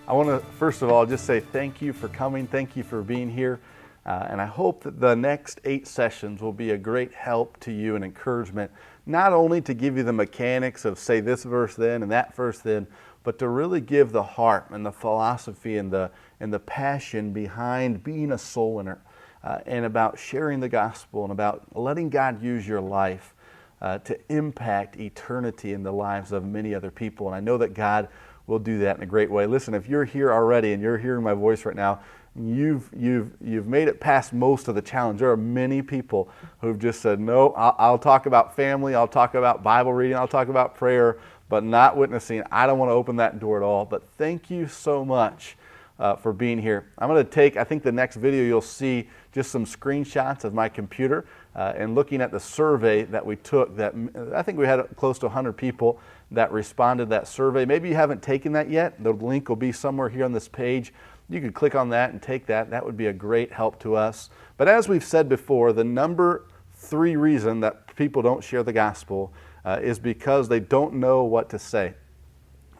I want to first of all just say thank you for coming. Thank you for being here. And I hope that the next 8 sessions will be a great help to you and encouragement, not only to give you the mechanics of say this verse then and that verse then, but to really give the heart and the philosophy and the passion behind being a soul winner and about sharing the gospel and about letting God use your life to impact eternity in the lives of many other people. And I know that God will do that in a great way. Listen, if you're here already and you're hearing my voice right now, you've made it past most of the challenge. There are many people who've just said, no, I'll talk about family, I'll talk about Bible reading, I'll talk about prayer, but not witnessing. I don't want to open that door at all. But thank you so much for being here. I'm going to take, I think the next video you'll see just some screenshots of my computer and looking at the survey that we took. That I think we had close to 100 people that responded to that survey. Maybe you haven't taken that yet. The link will be somewhere here on this page. You could click on that and take that. That would be a great help to us. But as we've said before, the number 3 reason that people don't share the gospel is because they don't know what to say.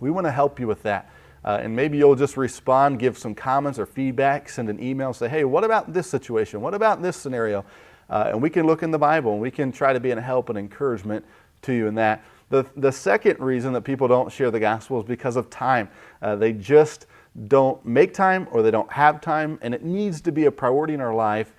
We want to help you with that. And maybe you'll just respond, give some comments or feedback, send an email, say, hey, what about this situation? What about this scenario? And we can look in the Bible and we can try to be a help and encouragement to you in that. The second reason that people don't share the gospel is because of time. They just don't make time or they don't have time, and it needs to be a priority in our life.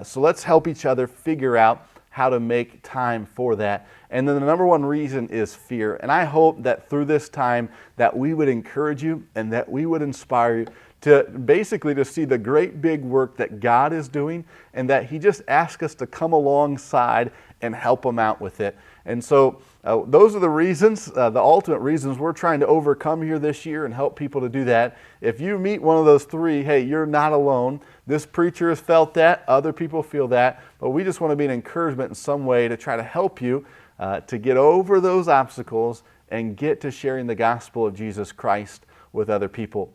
So let's help each other figure out how to make time for that. And then the number 1 reason is fear. And I hope that through this time that we would encourage you and that we would inspire you to basically to see the great big work that God is doing, and that He just asks us to come alongside and help Him out with it. And so those are the reasons, the ultimate reasons we're trying to overcome here this year and help people to do that. If you meet one of those 3, hey, you're not alone. This preacher has felt that. Other people feel that. But we just want to be an encouragement in some way to try to help you to get over those obstacles and get to sharing the gospel of Jesus Christ with other people.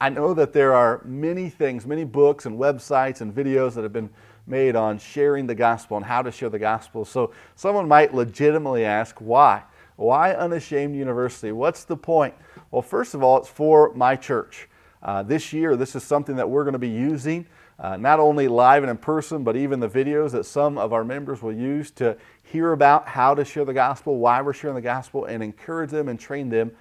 I know that there are many things, many books and websites and videos that have been made on sharing the gospel and how to share the gospel. So someone might legitimately ask, why? Why Unashamed University? What's the point? Well, first of all, it's for my church. This year, this is something that we're going to be using, not only live and in person, but even the videos that some of our members will use to hear about how to share the gospel, why we're sharing the gospel, and encourage them and train them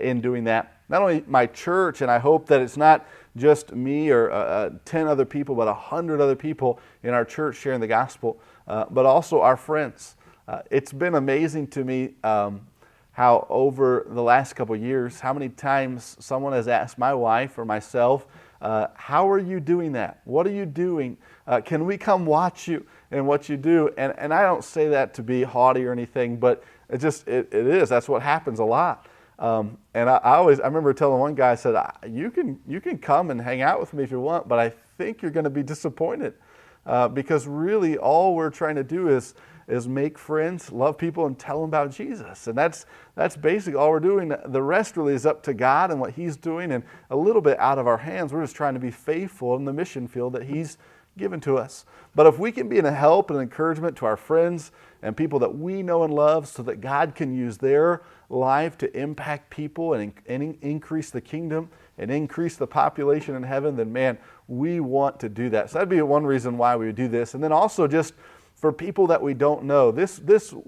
in doing that. Not only my church, and I hope that it's not just me or 10 other people, but 100 other people in our church sharing the gospel, but also our friends. It's been amazing to me how over the last couple of years, how many times someone has asked my wife or myself, how are you doing that? What are you doing? Can we come watch you and what you do? And I don't say that to be haughty or anything, but it is. That's what happens a lot. And I remember telling one guy, I said, you can come and hang out with me if you want, but I think you're going to be disappointed because really all we're trying to do is make friends, love people, and tell them about Jesus. And that's basically all we're doing. The rest really is up to God and what He's doing, and a little bit out of our hands. We're just trying to be faithful in the mission field that He's given to us. But if we can be a help and encouragement to our friends and people that we know and love so that God can use their life to impact people and increase the kingdom and increase the population in heaven, then man, we want to do that. So that'd be one reason why we would do this. And then also just for people that we don't know, this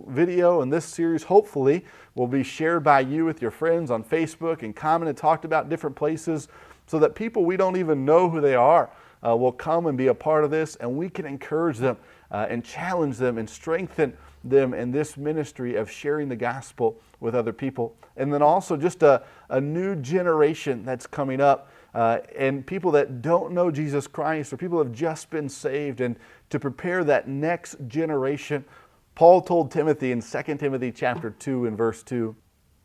video and this series hopefully will be shared by you with your friends on Facebook and commented, talked about different places so that people we don't even know who they are will come and be a part of this, and we can encourage them and challenge them and strengthen them in this ministry of sharing the gospel with other people. And then also just a new generation that's coming up and people that don't know Jesus Christ or people who have just been saved, and to prepare that next generation. Paul told Timothy in 2 Timothy chapter 2 and verse 2,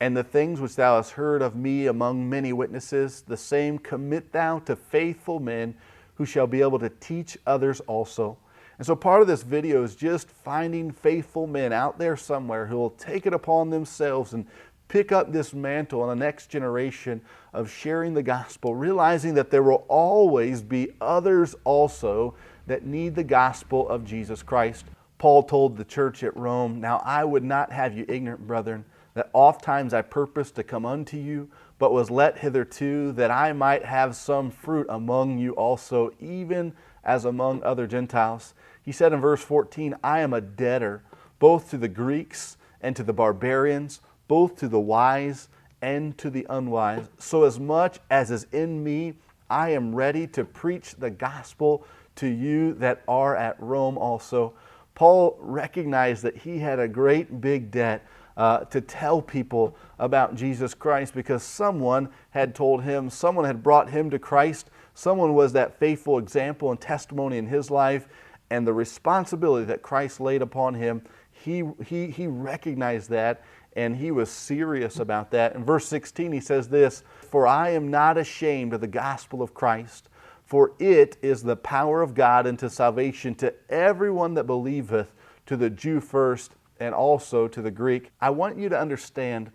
"And the things which thou hast heard of me among many witnesses, the same commit thou to faithful men who shall be able to teach others also." And so part of this video is just finding faithful men out there somewhere who will take it upon themselves and pick up this mantle on the next generation of sharing the gospel, realizing that there will always be others also that need the gospel of Jesus Christ. Paul told the church at Rome, "Now I would not have you ignorant, brethren, that ofttimes I purposed to come unto you, but was let hitherto, that I might have some fruit among you also, even as among other Gentiles. He said in verse 14, I am a debtor, both to the Greeks and to the barbarians, both to the wise and to the unwise. So as much as is in me, I am ready to preach the gospel to you that are at Rome also. Paul recognized that he had a great big debt to tell people about Jesus Christ, because someone had told him, someone had brought him to Christ, someone was that faithful example and testimony in his life, and the responsibility that Christ laid upon him, he recognized that, and he was serious about that. In verse 16 he says this, for I am not ashamed of the gospel of Christ, for it is the power of God unto salvation to everyone that believeth, to the Jew first, and also to the Greek. I want you to understand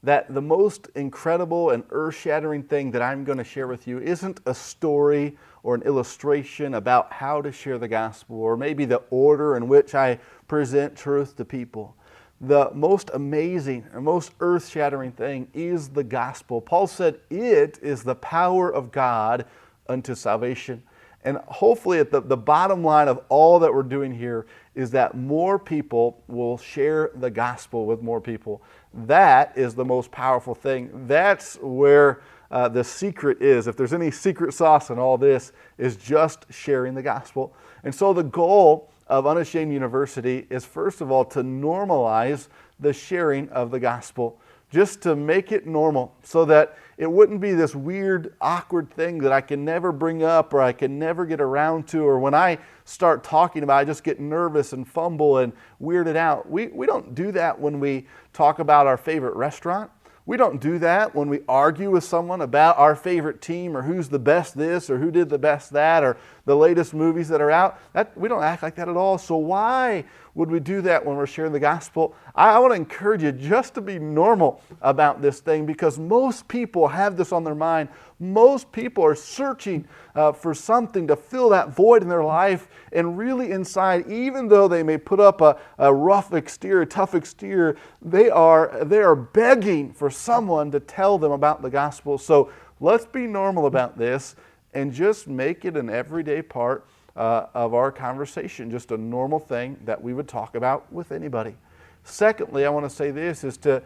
that the most incredible and earth-shattering thing that I'm going to share with you isn't a story or an illustration about how to share the gospel, or maybe the order in which I present truth to people. The most amazing and most earth-shattering thing is the gospel. Paul said it is the power of God unto salvation. And hopefully at the bottom line of all that we're doing here is that more people will share the gospel with more people. That is the most powerful thing. That's where the secret is. If there's any secret sauce in all this, is just sharing the gospel. And so the goal of Unashamed University is, first of all, to normalize the sharing of the gospel. Just to make it normal, so that it wouldn't be this weird, awkward thing that I can never bring up, or I can never get around to, or when I start talking about it, I just get nervous and fumble and weirded out. We don't do that when we talk about our favorite restaurant. We don't do that when we argue with someone about our favorite team, or who's the best this, or who did the best that, or the latest movies that are out. We don't act like that at all. So why would we do that when we're sharing the gospel? I want to encourage you just to be normal about this thing, because most people have this on their mind. Most people are searching for something to fill that void in their life, and really inside, even though they may put up a rough exterior, tough exterior, they are begging for someone to tell them about the gospel. So let's be normal about this and just make it an everyday part of our conversation, just a normal thing that we would talk about with anybody. Secondly, I want to say this is the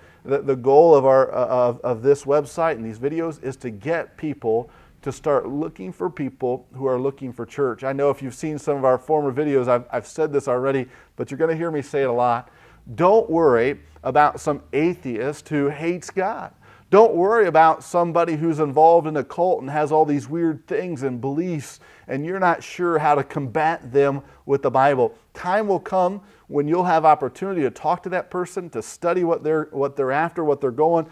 goal of this website and these videos is to get people to start looking for people who are looking for church. I know if you've seen some of our former videos, I've said this already, but you're going to hear me say it a lot. Don't worry about some atheist who hates God. Don't worry about somebody who's involved in a cult and has all these weird things and beliefs, and you're not sure how to combat them with the Bible. Time will come when you'll have opportunity to talk to that person, to study what they're after, what they're going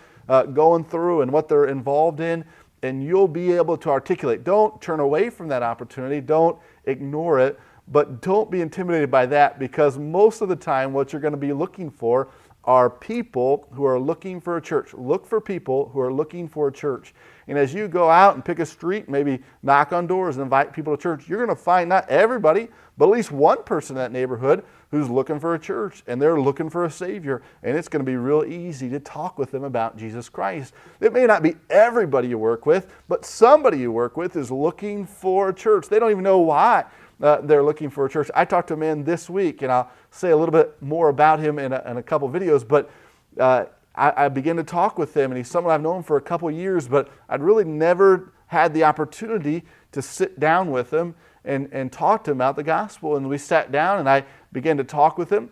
through, and what they're involved in, and you'll be able to articulate. Don't turn away from that opportunity. Don't ignore it, but don't be intimidated by that, because most of the time what you're going to be looking for are people who are looking for a church. Look for people who are looking for a church. And as you go out and pick a street, maybe knock on doors and invite people to church, you're going to find not everybody, but at least one person in that neighborhood who's looking for a church, and they're looking for a Savior. And it's going to be real easy to talk with them about Jesus Christ. It may not be everybody you work with, but somebody you work with is looking for a church. They don't even know why they're looking for a church. I talked to a man this week, and I'll say a little bit more about him in a couple videos, but I began to talk with him, and he's someone I've known for a couple years, but I'd really never had the opportunity to sit down with him and talk to him about the gospel. And we sat down, and I began to talk with him,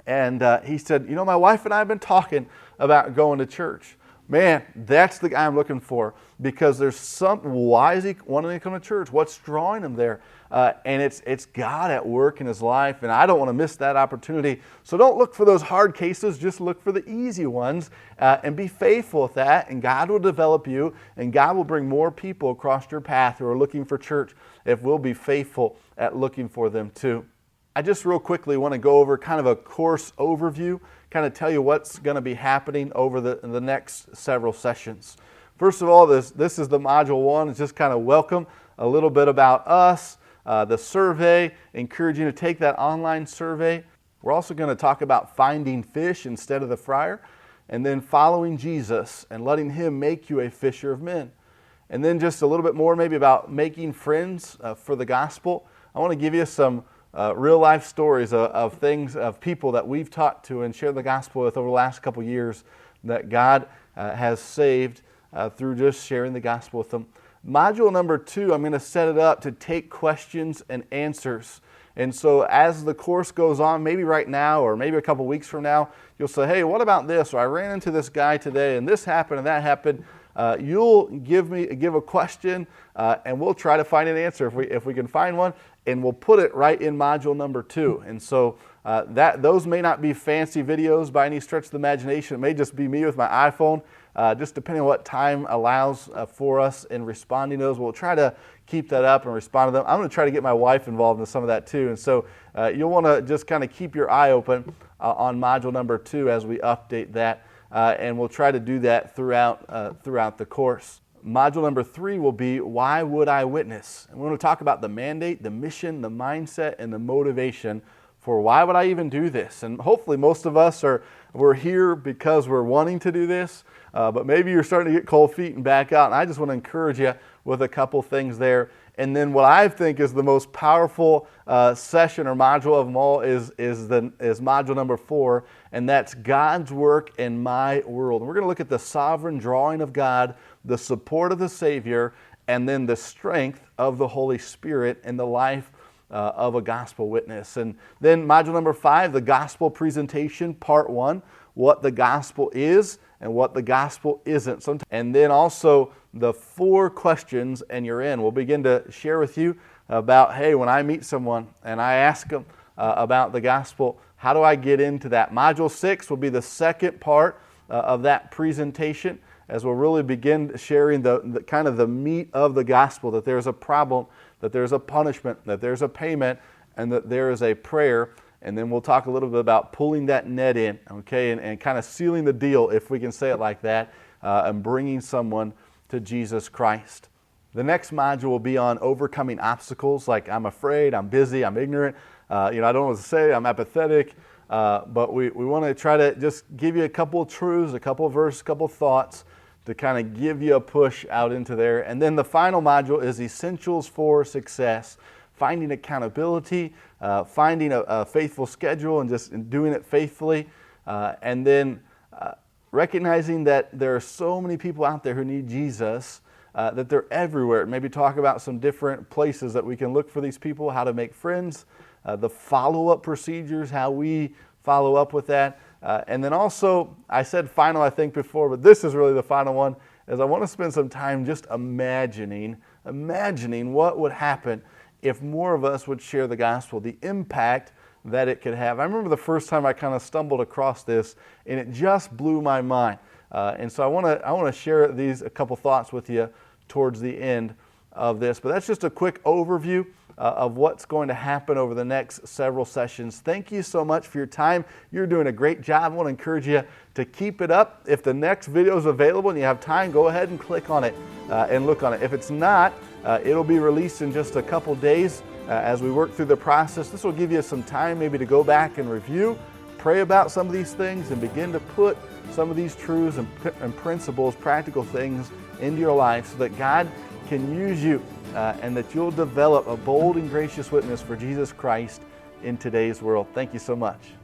and he said, my wife and I have been talking about going to church. Man, that's the guy I'm looking for, because there's why is he wanting to come to church? What's drawing him there? And it's God at work in his life, and I don't want to miss that opportunity. So don't look for those hard cases, just look for the easy ones, and be faithful with that, and God will develop you, and God will bring more people across your path who are looking for church if we'll be faithful at looking for them too. I just real quickly want to go over kind of a course overview, kind of tell you what's going to be happening over the next several sessions. First of all, this is the module 1. It's just kind of welcome, a little bit about us, the survey, encouraging you to take that online survey. We're also going to talk about finding fish instead of the fryer. and then following Jesus and letting Him make you a fisher of men. And then just a little bit more maybe about making friends for the gospel. I want to give you some real life stories of things, of people that we've talked to and shared the gospel with over the last couple years that God has saved through just sharing the gospel with them. Module number 2, I'm going to set it up to take questions and answers. And so as the course goes on, maybe right now or maybe a couple weeks from now, you'll say, hey, what about this? Or I ran into this guy today and this happened and that happened. You'll give a question and we'll try to find an answer if we can find one, and we'll put it right in module number 2. And so those may not be fancy videos by any stretch of the imagination. It may just be me with my iPhone, just depending on what time allows for us in responding to those. We'll try to keep that up and respond to them. I'm going to try to get my wife involved in some of that too. And so you'll want to just kind of keep your eye open on module number 2 as we update that. And we'll try to do that throughout the course. Module number 3 will be, why would I witness? And we're going to talk about the mandate, the mission, the mindset, and the motivation for why would I even do this? And hopefully most of us we're here because we're wanting to do this, but maybe you're starting to get cold feet and back out. And I just want to encourage you with a couple things there. And then what I think is the most powerful session or module of them all is module number 4, and that's God's work in my world. And we're going to look at the sovereign drawing of God, the support of the Savior, and then the strength of the Holy Spirit in the life of a gospel witness. And then module number 5, the gospel presentation, part 1, what the gospel is and what the gospel isn't. And then also the 4 questions, and you're in. We'll begin to share with you about, hey, when I meet someone and I ask them about the gospel, how do I get into that? Module 6 will be the second part of that presentation, as we'll really begin sharing the kind of the meat of the gospel, that there's a problem, that there's a punishment, that there's a payment, and that there is a prayer. And then we'll talk a little bit about pulling that net in, okay, and kind of sealing the deal, if we can say it like that, and bringing someone to Jesus Christ. The next module will be on overcoming obstacles, like I'm afraid, I'm busy, I'm ignorant, I don't know what to say, I'm apathetic, but we want to try to just give you a couple of truths, a couple of verses, a couple of thoughts to kind of give you a push out into there. And then the final module is essentials for success, finding accountability, finding a faithful schedule and just doing it faithfully, and then recognizing that there are so many people out there who need Jesus, that they're everywhere. Maybe talk about some different places that we can look for these people, how to make friends, the follow-up procedures, how we follow up with that. And then also, I said final I think before, but this is really the final one, is I want to spend some time just imagining what would happen if more of us would share the gospel, the impact that it could have. I remember the first time I kind of stumbled across this, and it just blew my mind. And so I want to share a couple thoughts with you towards the end of this. But that's just a quick overview of what's going to happen over the next several sessions. Thank you so much for your time. You're doing a great job. I want to encourage you to keep it up. If the next video is available and you have time, go ahead and click on it and look on it. If it's not, it'll be released in just a couple days as we work through the process. This will give you some time maybe to go back and review, pray about some of these things, and begin to put some of these truths and principles, practical things into your life so that God can use you and that you'll develop a bold and gracious witness for Jesus Christ in today's world. Thank you so much.